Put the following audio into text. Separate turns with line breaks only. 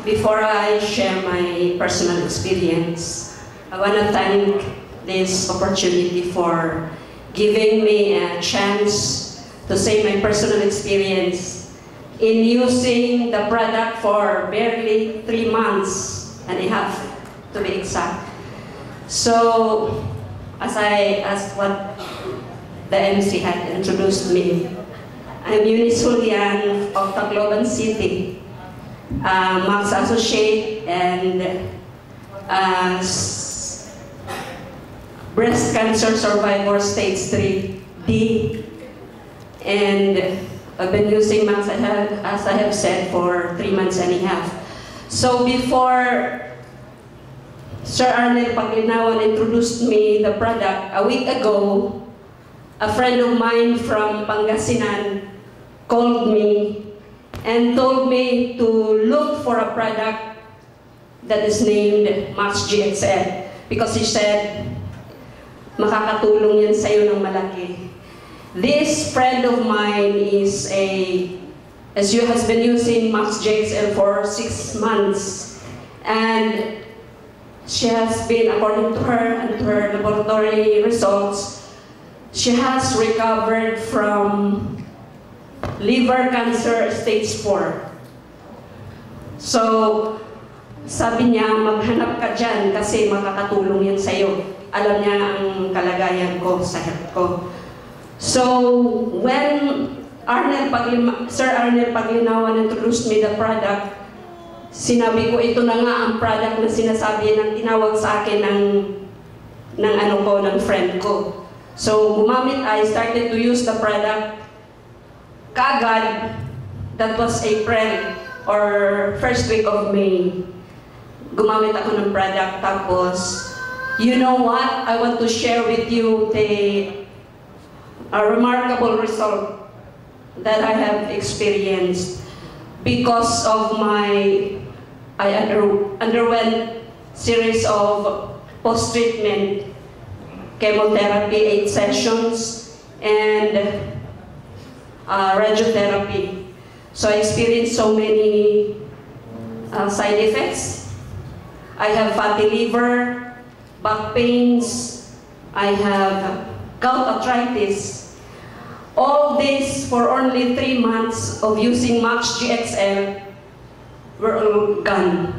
Before I share my personal experience, I want to thank this opportunity for giving me a chance to say my personal experience in using the product for barely 3 months and a half, to be exact. So, as what the MC had introduced me, I'm Eunice Julian of Tacloban City, Max Associate and breast cancer survivor stage 3D, and I've been using Max, as I have said, for 3 months and a half. So before Sir Arnel Paglinawan introduced me the product a week ago, a friend of mine from Pangasinan called me and told me to look for a product that is named Max GXL because he said, makakatulong yan sa'yo ng malaki. This friend of mine is has been using Max GXL for 6 months, and she has been, according to her and to her laboratory results, she has recovered from liver cancer stage 4. So, sabi niya, maghanap ka dyan kasi makakatulong yan sa'yo. Alam niya ang kalagayan ko sa health ko. So, when Sir Arnel Paglinawan introduced me the product, sinabi ko, ito na nga ang product na sinasabi ng tinawag sa akin ng friend ko. So, I started to use the product kaagad. That was April or first week of May. Gumamit ako ng product. Tapos, you know what? I want to share with you a remarkable result that I have experienced because of I underwent series of post-treatment chemotherapy, 8 sessions, and radiotherapy. So I experienced so many side effects. I have fatty liver, back pains, I have gout arthritis. All this for only 3 months of using Max GXL were all gone.